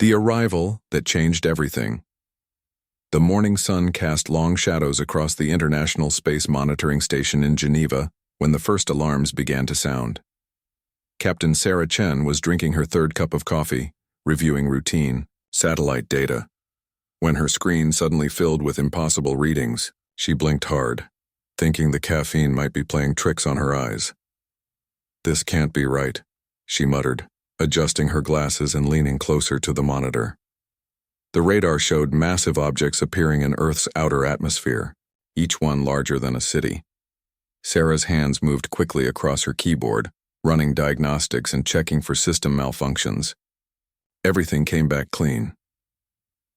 The arrival that changed everything. The morning sun cast long shadows across the International Space Monitoring Station in Geneva when the first alarms began to sound. Captain Sarah Chen was drinking her third cup of coffee, reviewing routine, satellite data. When her screen suddenly filled with impossible readings, she blinked hard, thinking the caffeine might be playing tricks on her eyes. "This can't be right," she muttered, adjusting her glasses and leaning closer to the monitor. The radar showed massive objects appearing in Earth's outer atmosphere, each one larger than a city. Sarah's hands moved quickly across her keyboard, running diagnostics and checking for system malfunctions. Everything came back clean.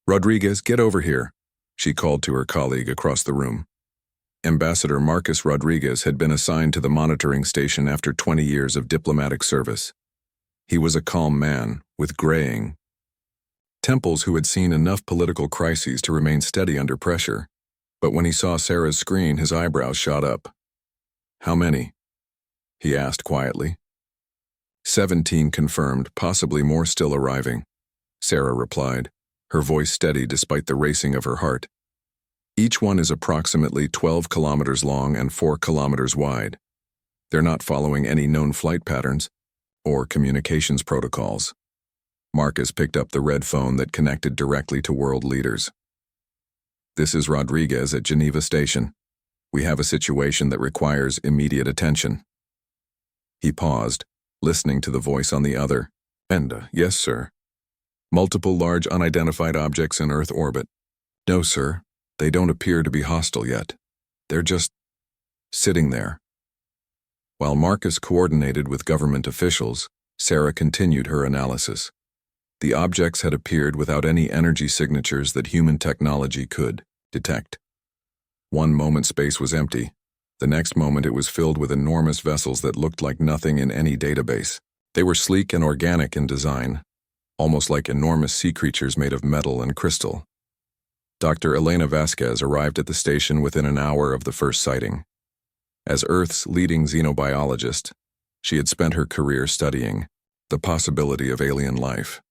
"Rodriguez, get over here," she called to her colleague across the room. Ambassador Marcus Rodriguez had been assigned to the monitoring station after 20 years of diplomatic service. He was a calm man, with graying temples who had seen enough political crises to remain steady under pressure. But when he saw Sarah's screen, his eyebrows shot up. "How many?" he asked quietly. 17 confirmed, possibly more still arriving, Sarah replied, her voice steady despite the racing of her heart. "Each one is approximately 12 kilometers long and 4 kilometers wide. They're not following any known flight patterns or communications protocols." Marcus picked up the red phone that connected directly to world leaders. "This is Rodriguez at Geneva Station. We have a situation that requires immediate attention." He paused, listening to the voice on the other. Yes, sir. "Multiple large unidentified objects in Earth orbit." "No, sir. They don't appear to be hostile yet. They're just sitting there." While Marcus coordinated with government officials, Sarah continued her analysis. The objects had appeared without any energy signatures that human technology could detect. One moment space was empty. The next moment it was filled with enormous vessels that looked like nothing in any database. They were sleek and organic in design, almost like enormous sea creatures made of metal and crystal. Dr. Elena Vasquez arrived at the station within an hour of the first sighting. As Earth's leading xenobiologist, she had spent her career studying the possibility of alien life.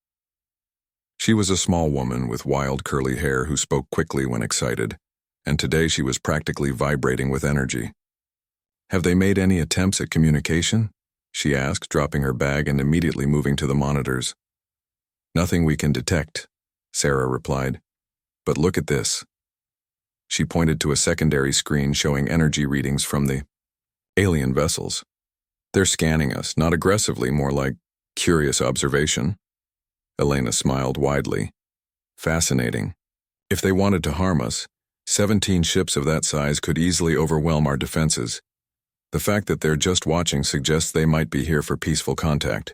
She was a small woman with wild curly hair who spoke quickly when excited, and today she was practically vibrating with energy. "Have they made any attempts at communication?" she asked, dropping her bag and immediately moving to the monitors. "Nothing we can detect," Sarah replied. "But look at this." She pointed to a secondary screen showing energy readings from the alien vessels. "They're scanning us, not aggressively, more like curious observation." Elena smiled widely. "Fascinating. If they wanted to harm us, 17 ships of that size could easily overwhelm our defenses. The fact that they're just watching suggests they might be here for peaceful contact."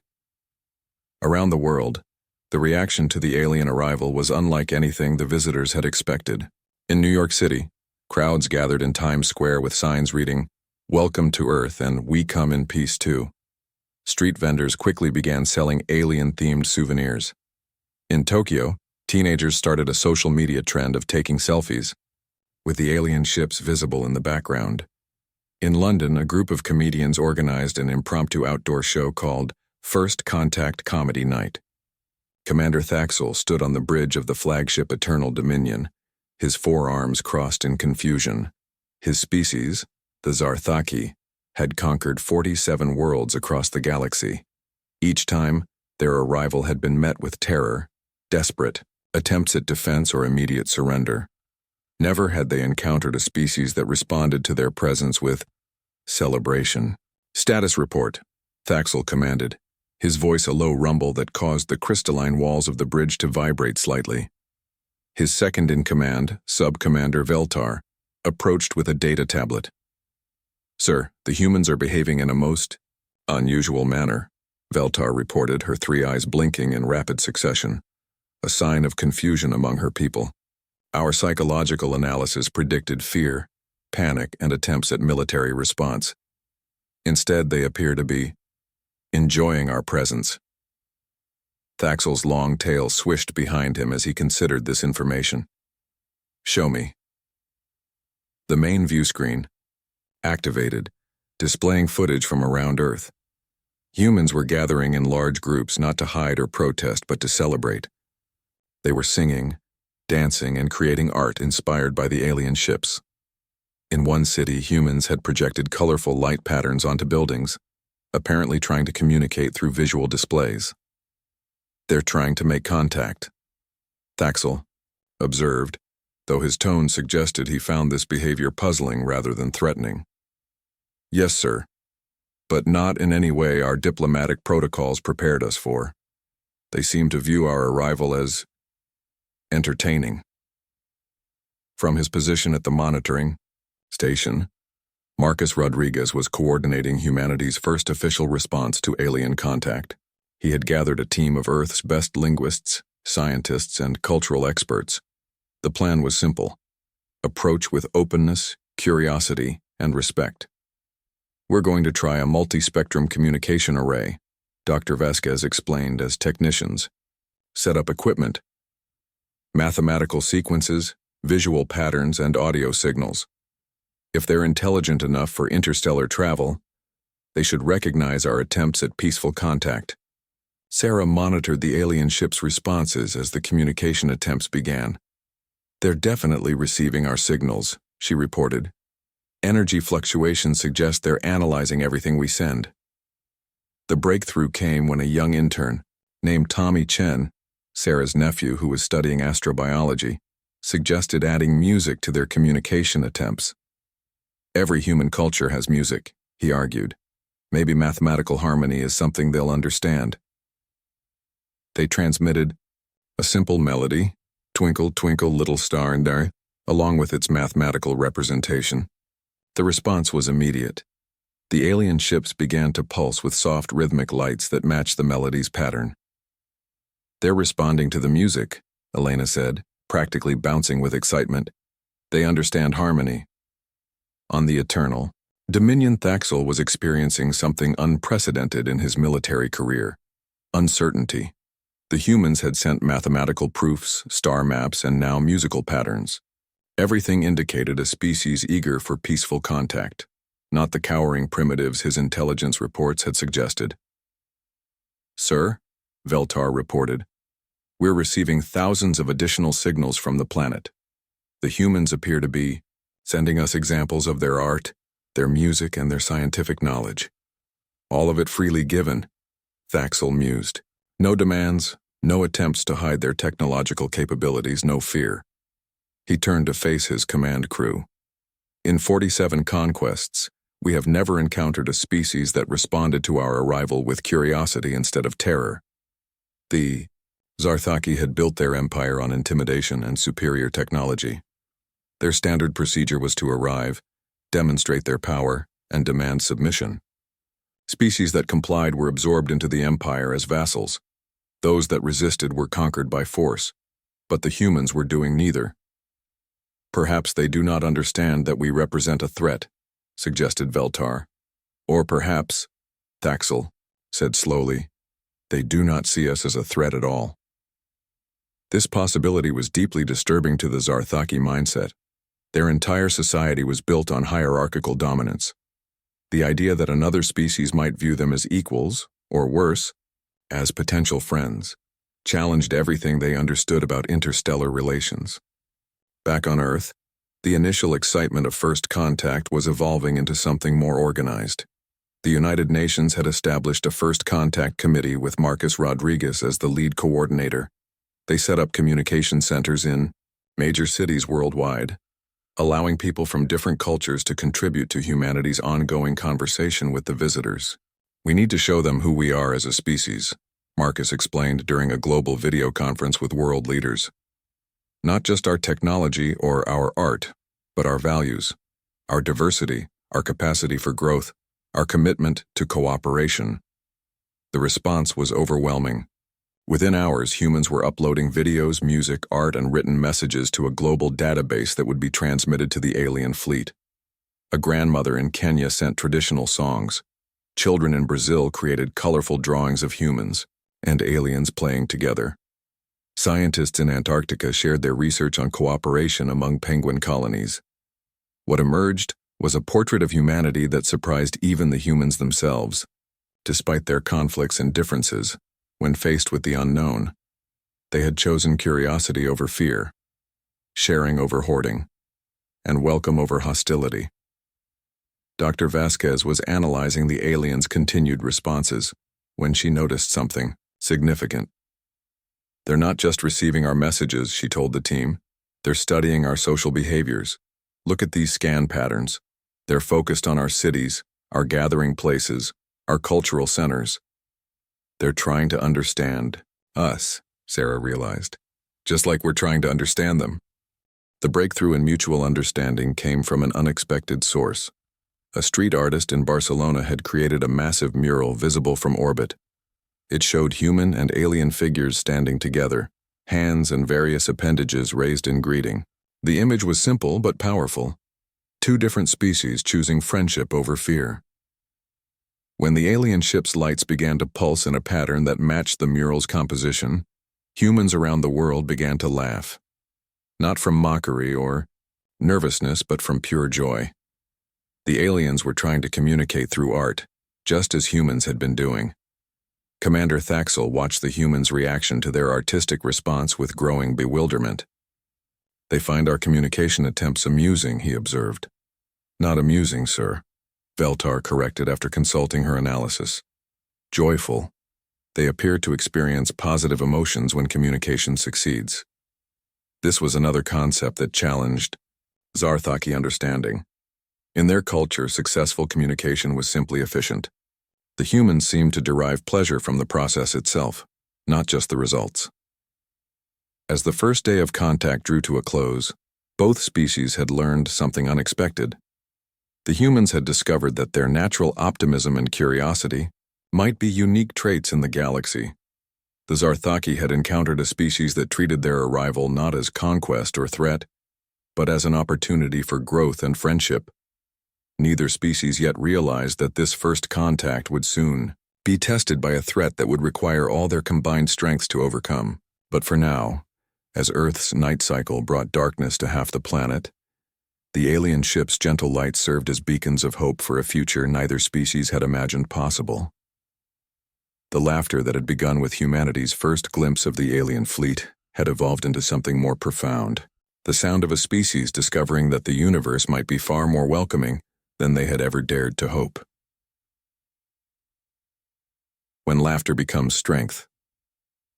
Around the world, the reaction to the alien arrival was unlike anything the visitors had expected. In New York City, crowds gathered in Times Square with signs reading, "Welcome to Earth" and "We come in peace too." Street vendors quickly began selling alien-themed souvenirs. In Tokyo, teenagers started a social media trend of taking selfies, with the alien ships visible in the background. In London, a group of comedians organized an impromptu outdoor show called First Contact Comedy Night. Commander Thaxel stood on the bridge of the flagship Eternal Dominion, his forearms crossed in confusion. His species, the Zarthaki, had conquered 47 worlds across the galaxy. Each time, their arrival had been met with terror, desperate attempts at defense or immediate surrender. Never had they encountered a species that responded to their presence with celebration. "Status report," Thaxel commanded, his voice a low rumble that caused the crystalline walls of the bridge to vibrate slightly. His second-in-command, Sub-Commander Veltar, approached with a data tablet. "Sir, the humans are behaving in a most unusual manner," Veltar reported, her three eyes blinking in rapid succession, a sign of confusion among her people. "Our psychological analysis predicted fear, panic, and attempts at military response. Instead, they appear to be enjoying our presence." Thaxel's long tail swished behind him as he considered this information. "Show me." The main view screen activated, displaying footage from around Earth. Humans were gathering in large groups not to hide or protest but to celebrate. They were singing, dancing, and creating art inspired by the alien ships. In one city, humans had projected colorful light patterns onto buildings, apparently trying to communicate through visual displays. "They're trying to make contact," Thaxel observed, though his tone suggested he found this behavior puzzling rather than threatening. "Yes, sir, but not in any way our diplomatic protocols prepared us for. They seem to view our arrival as entertaining." From his position at the monitoring station, Marcus Rodriguez was coordinating humanity's first official response to alien contact. He had gathered a team of Earth's best linguists, scientists, and cultural experts. The plan was simple: approach with openness, curiosity, and respect. "We're going to try a multi-spectrum communication array," Dr. Vasquez explained as technicians set up equipment, mathematical sequences, visual patterns, and audio signals. If they're intelligent enough for interstellar travel, they should recognize our attempts at peaceful contact. Sarah monitored the alien ship's responses as the communication attempts began. "They're definitely receiving our signals," she reported. "Energy fluctuations suggest they're analyzing everything we send." The breakthrough came when a young intern, named Tommy Chen, Sarah's nephew who was studying astrobiology, suggested adding music to their communication attempts. "Every human culture has music," he argued. "Maybe mathematical harmony is something they'll understand." They transmitted a simple melody, "Twinkle, Twinkle, Little Star," along with its mathematical representation. The response was immediate. The alien ships began to pulse with soft rhythmic lights that matched the melody's pattern. "They're responding to the music," Elena said, practically bouncing with excitement. "They understand harmony." On the Eternal, Dominion Thaxel was experiencing something unprecedented in his military career: uncertainty. The humans had sent mathematical proofs, star maps, and now musical patterns. Everything indicated a species eager for peaceful contact, not the cowering primitives his intelligence reports had suggested. "Sir," Veltar reported, "we're receiving thousands of additional signals from the planet. The humans appear to be sending us examples of their art, their music, and their scientific knowledge. All of it freely given," Thaxel mused. "No demands, no attempts to hide their technological capabilities, no fear." He turned to face his command crew. "In 47 conquests, we have never encountered a species that responded to our arrival with curiosity instead of terror." The Zarthaki had built their empire on intimidation and superior technology. Their standard procedure was to arrive, demonstrate their power, and demand submission. Species that complied were absorbed into the empire as vassals. Those that resisted were conquered by force, but the humans were doing neither. "Perhaps they do not understand that we represent a threat," suggested Veltar. "Or perhaps," Thaxel said slowly, "they do not see us as a threat at all." This possibility was deeply disturbing to the Zarthaki mindset. Their entire society was built on hierarchical dominance. The idea that another species might view them as equals, or worse, as potential friends, challenged everything they understood about interstellar relations. Back on Earth, the initial excitement of first contact was evolving into something more organized. The United Nations had established a First Contact Committee with Marcus Rodriguez as the lead coordinator. They set up communication centers in major cities worldwide, allowing people from different cultures to contribute to humanity's ongoing conversation with the visitors. "We need to show them who we are as a species," Marcus explained during a global video conference with world leaders. "Not just our technology or our art, but our values, our diversity, our capacity for growth, our commitment to cooperation." The response was overwhelming. Within hours, humans were uploading videos, music, art, and written messages to a global database that would be transmitted to the alien fleet. A grandmother in Kenya sent traditional songs. Children in Brazil created colorful drawings of humans and aliens playing together. Scientists in Antarctica shared their research on cooperation among penguin colonies. What emerged was a portrait of humanity that surprised even the humans themselves. Despite their conflicts and differences, when faced with the unknown, They had chosen curiosity over fear, sharing over hoarding, and welcome over hostility. Dr. Vasquez was analyzing the aliens' continued responses when she noticed something significant. "They're not just receiving our messages," she told the team. "They're studying our social behaviors. Look at these scan patterns. They're focused on our cities, our gathering places, our cultural centers. They're trying to understand us," Sarah realized, "just like we're trying to understand them." The breakthrough in mutual understanding came from an unexpected source. A street artist in Barcelona had created a massive mural visible from orbit. It showed human and alien figures standing together, hands and various appendages raised in greeting. The image was simple but powerful. Two different species choosing friendship over fear. When the alien ship's lights began to pulse in a pattern that matched the mural's composition, humans around the world began to laugh. Not from mockery or nervousness, but from pure joy. The aliens were trying to communicate through art, just as humans had been doing. Commander Thaxel watched the humans' reaction to their artistic response with growing bewilderment. "They find our communication attempts amusing," he observed. "Not amusing, sir," Veltar corrected after consulting her analysis. "Joyful. They appear to experience positive emotions when communication succeeds." This was another concept that challenged Zarthaki understanding. In their culture, successful communication was simply efficient. The humans seemed to derive pleasure from the process itself, not just the results. As the first day of contact drew to a close, both species had learned something unexpected. The humans had discovered that their natural optimism and curiosity might be unique traits in the galaxy. The Zarthaki had encountered a species that treated their arrival not as conquest or threat, but as an opportunity for growth and friendship. Neither species yet realized that this first contact would soon be tested by a threat that would require all their combined strengths to overcome. But for now, as Earth's night cycle brought darkness to half the planet, the alien ship's gentle light served as beacons of hope for a future neither species had imagined possible. The laughter that had begun with humanity's first glimpse of the alien fleet had evolved into something more profound, the sound of a species discovering that the universe might be far more welcoming than they had ever dared to hope. When laughter becomes strength.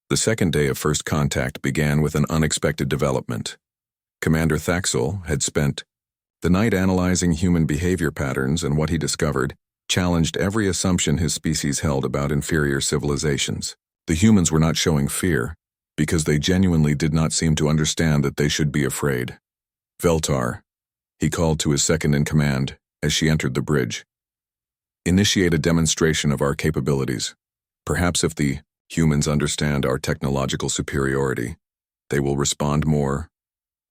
The second day of first contact began with an unexpected development. Commander Thaxel had spent the night analyzing human behavior patterns, and what he discovered challenged every assumption his species held about inferior civilizations. The humans were not showing fear, because they genuinely did not seem to understand that they should be afraid. "Veltar," he called to his second-in-command as she entered the bridge. "Initiate a demonstration of our capabilities. Perhaps if the humans understand our technological superiority, they will respond more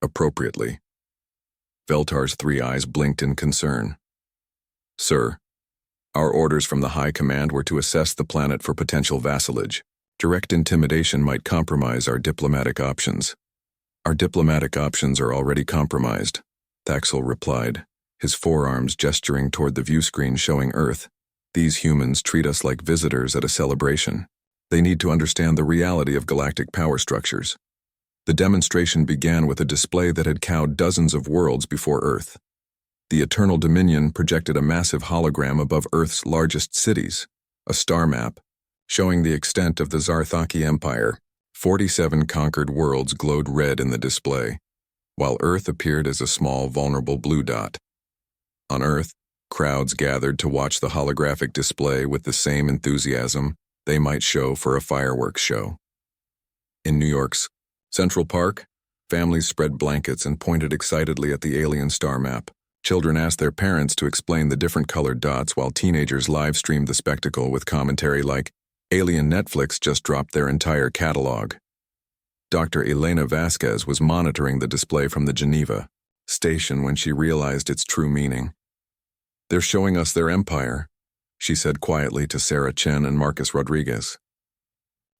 appropriately." Veltar's three eyes blinked in concern. "Sir, our orders from the High Command were to assess the planet for potential vassalage. Direct intimidation might compromise our diplomatic options." "Our diplomatic options are already compromised," Thaxel replied, his forearms gesturing toward the viewscreen showing Earth. "These humans treat us like visitors at a celebration. They need to understand the reality of galactic power structures." The demonstration began with a display that had cowed dozens of worlds before Earth. The Eternal Dominion projected a massive hologram above Earth's largest cities, a star map, showing the extent of the Zarthaki Empire. 47 conquered worlds glowed red in the display, while Earth appeared as a small, vulnerable blue dot. On Earth, crowds gathered to watch the holographic display with the same enthusiasm they might show for a fireworks show. In New York's Central Park, families spread blankets and pointed excitedly at the alien star map. Children asked their parents to explain the different colored dots, while teenagers live-streamed the spectacle with commentary like, "Alien Netflix just dropped their entire catalog." Dr. Elena Vasquez was monitoring the display from the Geneva station when she realized its true meaning. "They're showing us their empire," she said quietly to Sarah Chen and Marcus Rodriguez.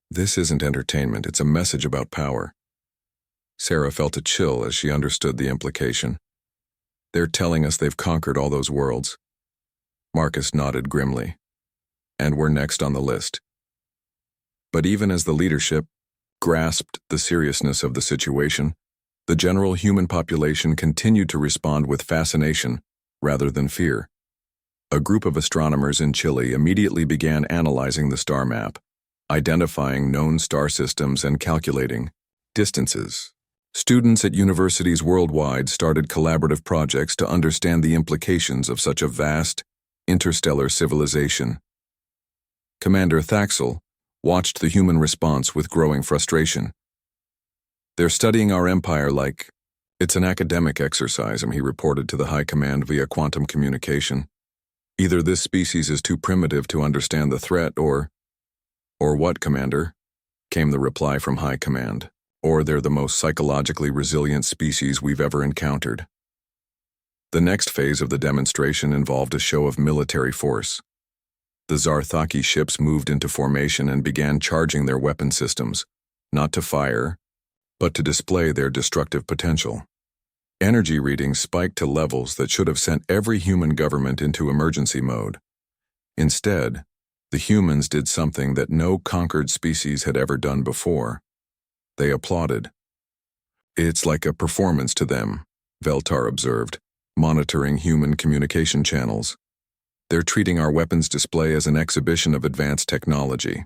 "This isn't entertainment, it's a message about power." Sarah felt a chill as she understood the implication. "They're telling us they've conquered all those worlds." Marcus nodded grimly. "And we're next on the list." But even as the leadership grasped the seriousness of the situation, the general human population continued to respond with fascination rather than fear. A group of astronomers in Chile immediately began analyzing the star map, identifying known star systems and calculating distances. Students at universities worldwide started collaborative projects to understand the implications of such a vast, interstellar civilization. Commander Thaxel watched the human response with growing frustration. "They're studying our empire like it's an academic exercise," he reported to the High Command via quantum communication. "Either this species is too primitive to understand the threat, or what, Commander?" came the reply from High Command. "Or they're the most psychologically resilient species we've ever encountered." The next phase of the demonstration involved a show of military force. The Zarthaki ships moved into formation and began charging their weapon systems, not to fire, but to display their destructive potential. Energy readings spiked to levels that should have sent every human government into emergency mode. Instead, the humans did something that no conquered species had ever done before. They applauded. "It's like a performance to them," Veltar observed, monitoring human communication channels. "They're treating our weapons display as an exhibition of advanced technology.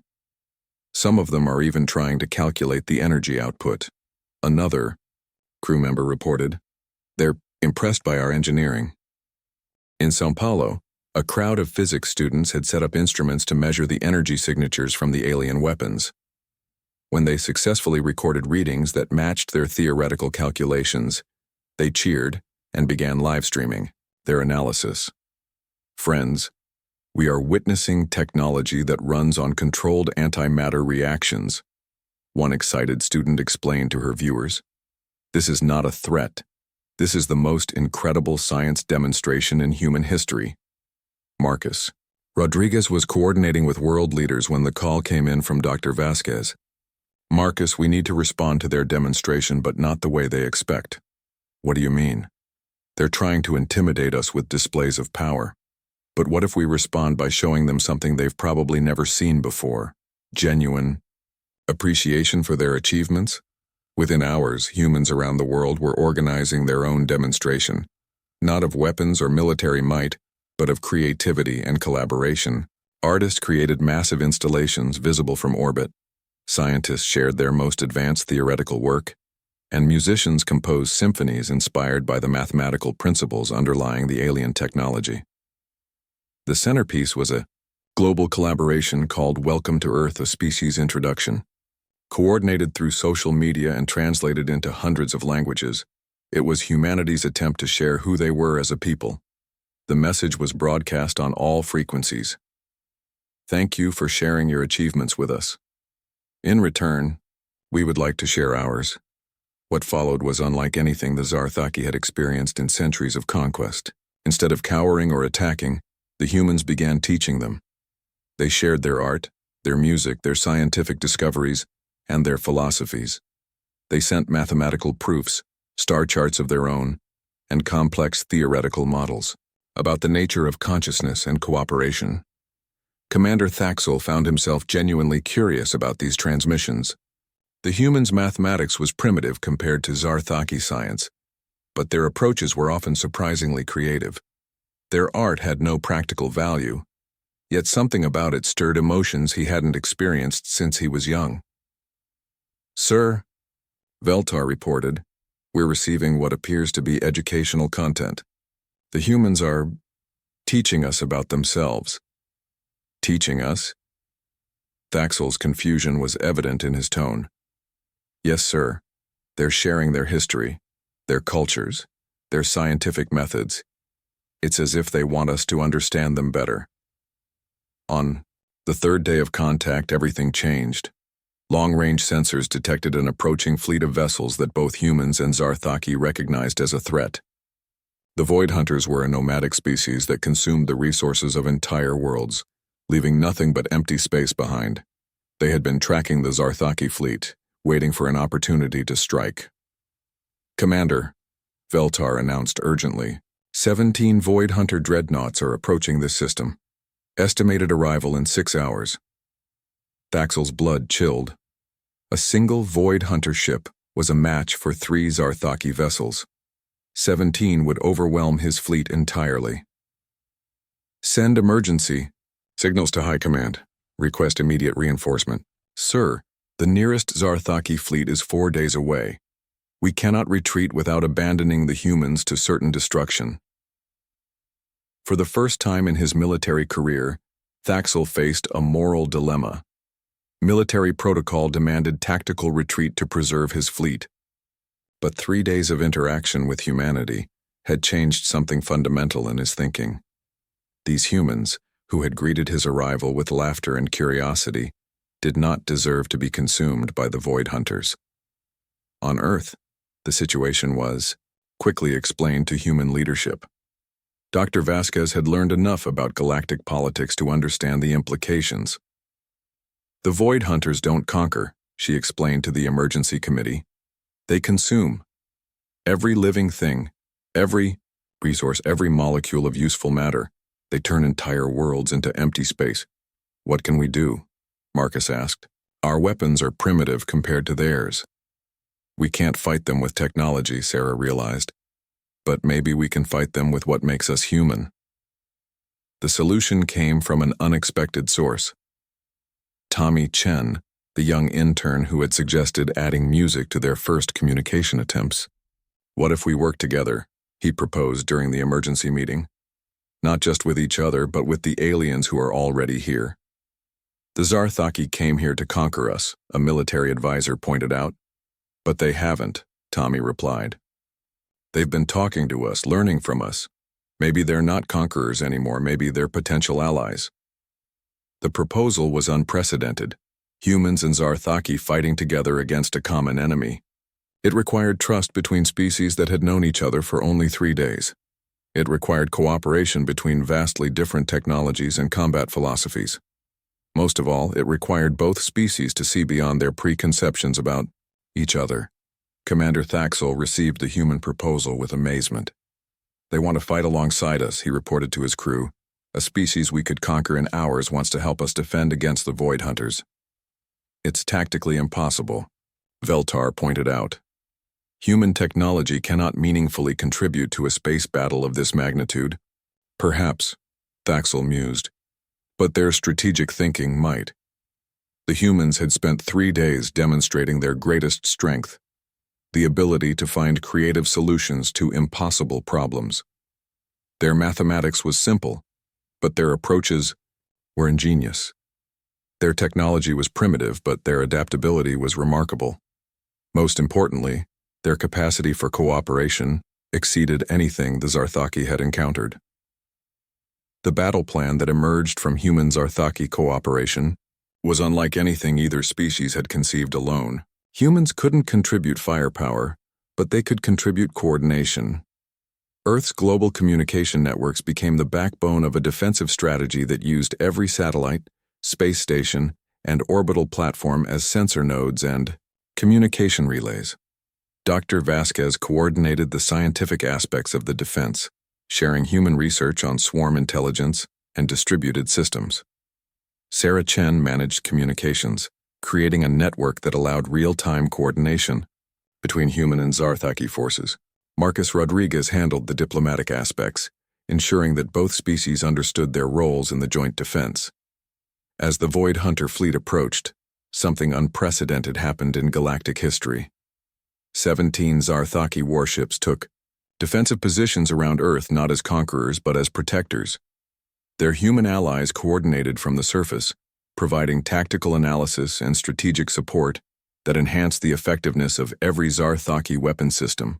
Some of them are even trying to calculate the energy output." Another crew member reported, "They're impressed by our engineering." In São Paulo, a crowd of physics students had set up instruments to measure the energy signatures from the alien weapons. When they successfully recorded readings that matched their theoretical calculations, they cheered and began live streaming their analysis. "Friends, we are witnessing technology that runs on controlled antimatter reactions," one excited student explained to her viewers. "This is not a threat. This is the most incredible science demonstration in human history." Marcus Rodriguez was coordinating with world leaders when the call came in from Dr. Vasquez. "Marcus, we need to respond to their demonstration, but not the way they expect." "What do you mean?" "They're trying to intimidate us with displays of power. But what if we respond by showing them something they've probably never seen before? Genuine appreciation for their achievements?" Within hours, humans around the world were organizing their own demonstration, not of weapons or military might, but of creativity and collaboration. Artists created massive installations visible from orbit. Scientists shared their most advanced theoretical work, and musicians composed symphonies inspired by the mathematical principles underlying the alien technology. The centerpiece was a global collaboration called Welcome to Earth: A Species Introduction. Coordinated through social media and translated into hundreds of languages, it was humanity's attempt to share who they were as a people. The message was broadcast on all frequencies. "Thank you for sharing your achievements with us. In return, we would like to share ours." What followed was unlike anything the Zarthaki had experienced in centuries of conquest. Instead of cowering or attacking, the humans began teaching them. They shared their art, their music, their scientific discoveries, and their philosophies. They sent mathematical proofs, star charts of their own, and complex theoretical models about the nature of consciousness and cooperation. Commander Thaxel found himself genuinely curious about these transmissions. The humans' mathematics was primitive compared to Zarthaki science, but their approaches were often surprisingly creative. Their art had no practical value, yet something about it stirred emotions he hadn't experienced since he was young. "Sir," Veltar reported, "we're receiving what appears to be educational content. The humans are teaching us about themselves." "Teaching us?" Thaxel's confusion was evident in his tone. "Yes, sir. They're sharing their history, their cultures, their scientific methods. It's as if they want us to understand them better." On the third day of contact, everything changed. Long-range sensors detected an approaching fleet of vessels that both humans and Zarthaki recognized as a threat. The Void Hunters were a nomadic species that consumed the resources of entire worlds, leaving nothing but empty space behind. They had been tracking the Zarthaki fleet, waiting for an opportunity to strike. "Commander," Veltar announced urgently, 17 Void Hunter dreadnoughts are approaching this system. Estimated arrival in 6 hours. Thaxel's blood chilled. A single Void Hunter ship was a match for 3 Zarthaki vessels. 17 would overwhelm his fleet entirely. Send emergency. Signals to High Command. Request immediate reinforcement. Sir, the nearest Zarthaki fleet is 4 days away. We cannot retreat without abandoning the humans to certain destruction. For the first time in his military career, Thaxel faced a moral dilemma. Military protocol demanded tactical retreat to preserve his fleet. But 3 days of interaction with humanity had changed something fundamental in his thinking. These humans, who had greeted his arrival with laughter and curiosity, did not deserve to be consumed by the Void Hunters. On Earth, the situation was quickly explained to human leadership. Dr. Vasquez had learned enough about galactic politics to understand the implications. The Void Hunters don't conquer, she explained to the emergency committee. They consume. Every living thing, every resource, every molecule of useful matter. They turn entire worlds into empty space. What can we do? Marcus asked. Our weapons are primitive compared to theirs. We can't fight them with technology, Sarah realized. But maybe we can fight them with what makes us human. The solution came from an unexpected source. Tommy Chen, the young intern who had suggested adding music to their first communication attempts. What if we work together? He proposed during the emergency meeting. Not just with each other, but with the aliens who are already here. The Zarthaki came here to conquer us, a military advisor pointed out. But they haven't, Tommy replied. They've been talking to us, learning from us. Maybe they're not conquerors anymore, maybe they're potential allies. The proposal was unprecedented. Humans and Zarthaki fighting together against a common enemy. It required trust between species that had known each other for only 3 days. It required cooperation between vastly different technologies and combat philosophies. Most of all, it required both species to see beyond their preconceptions about each other. Commander Thaxel received the human proposal with amazement. They want to fight alongside us, he reported to his crew. A species we could conquer in hours wants to help us defend against the Void Hunters. It's tactically impossible, Veltar pointed out. Human technology cannot meaningfully contribute to a space battle of this magnitude. Perhaps, Thaxel mused, but their strategic thinking might. The humans had spent 3 days demonstrating their greatest strength, the ability to find creative solutions to impossible problems. Their mathematics was simple, but their approaches were ingenious. Their technology was primitive, but their adaptability was remarkable. Most importantly, their capacity for cooperation exceeded anything the Zarthaki had encountered. The battle plan that emerged from human-Zarthaki cooperation was unlike anything either species had conceived alone. Humans couldn't contribute firepower, but they could contribute coordination. Earth's global communication networks became the backbone of a defensive strategy that used every satellite, space station, and orbital platform as sensor nodes and communication relays. Dr. Vasquez coordinated the scientific aspects of the defense, sharing human research on swarm intelligence and distributed systems. Sarah Chen managed communications, creating a network that allowed real-time coordination between human and Zarthaki forces. Marcus Rodriguez handled the diplomatic aspects, ensuring that both species understood their roles in the joint defense. As the Void Hunter fleet approached, something unprecedented happened in galactic history. 17 Zarthaki warships took defensive positions around Earth not as conquerors but as protectors. Their human allies coordinated from the surface, providing tactical analysis and strategic support that enhanced the effectiveness of every Zarthaki weapon system.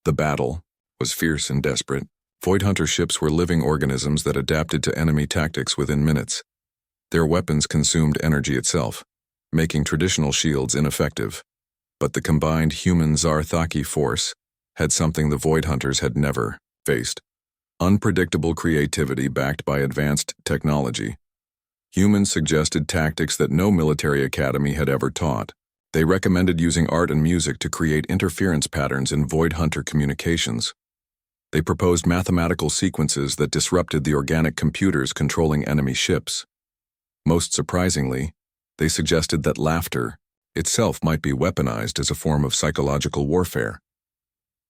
The battle was fierce and desperate. Void Hunter ships were living organisms that adapted to enemy tactics within minutes. Their weapons consumed energy itself, making traditional shields ineffective. But the combined human-Zarthaki force had something the Void Hunters had never faced: unpredictable creativity backed by advanced technology. Humans suggested tactics that no military academy had ever taught. They recommended using art and music to create interference patterns in Void Hunter communications. They proposed mathematical sequences that disrupted the organic computers controlling enemy ships. Most surprisingly, They suggested that laughter itself might be weaponized as a form of psychological warfare.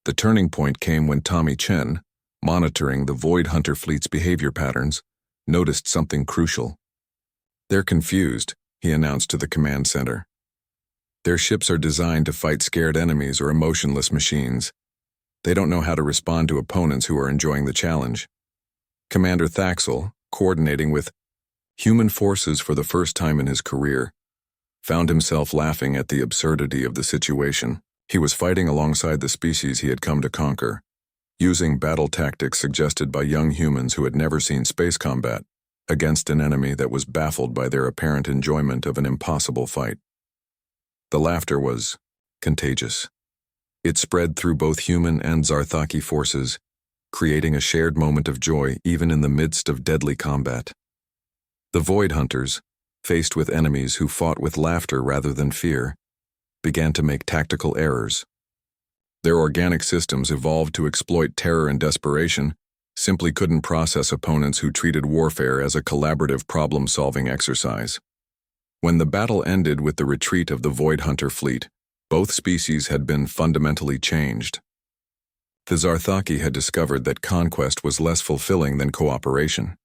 The turning point came when Tommy Chen, monitoring the Void Hunter fleet's behavior patterns, noticed something crucial. "They're confused," he announced to the command center. "Their ships are designed to fight scared enemies or emotionless machines. They don't know how to respond to opponents who are enjoying the challenge." Commander Thaxel, coordinating with human forces for the first time in his career, found himself laughing at the absurdity of the situation. He was fighting alongside the species he had come to conquer, using battle tactics suggested by young humans who had never seen space combat, against an enemy that was baffled by their apparent enjoyment of an impossible fight. The laughter was contagious. It spread through both human and Zarthaki forces, creating a shared moment of joy even in the midst of deadly combat. The Void Hunters, faced with enemies who fought with laughter rather than fear, began to make tactical errors. Their organic systems evolved to exploit terror and desperation, simply couldn't process opponents who treated warfare as a collaborative problem-solving exercise. When the battle ended with the retreat of the Void Hunter fleet, both species had been fundamentally changed. The Zarthaki had discovered that conquest was less fulfilling than cooperation.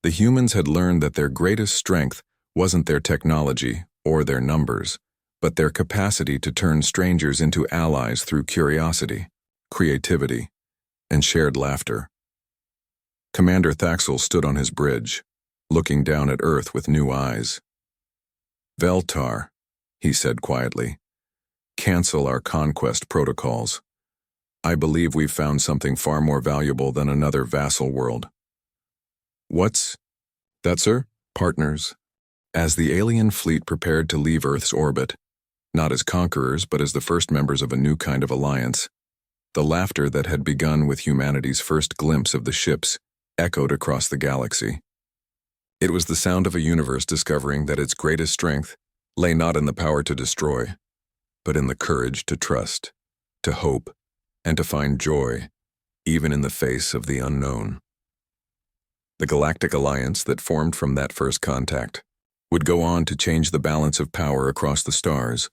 The humans had learned that their greatest strength wasn't their technology or their numbers, but their capacity to turn strangers into allies through curiosity, creativity, and shared laughter. Commander Thaxel stood on his bridge, looking down at Earth with new eyes. "Veltar," he said quietly, "cancel our conquest protocols. I believe we've found something far more valuable than another vassal world." "What's that, sir?" "Partners." As the alien fleet prepared to leave Earth's orbit, not as conquerors but as the first members of a new kind of alliance, the laughter that had begun with humanity's first glimpse of the ships echoed across the galaxy. It was the sound of a universe discovering that its greatest strength lay not in the power to destroy, but in the courage to trust, to hope, and to find joy, even in the face of the unknown. The Galactic Alliance that formed from that first contact would go on to change the balance of power across the stars,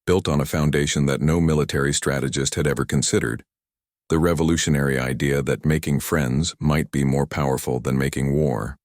built on a foundation that no military strategist had ever considered: the revolutionary idea that making friends might be more powerful than making war.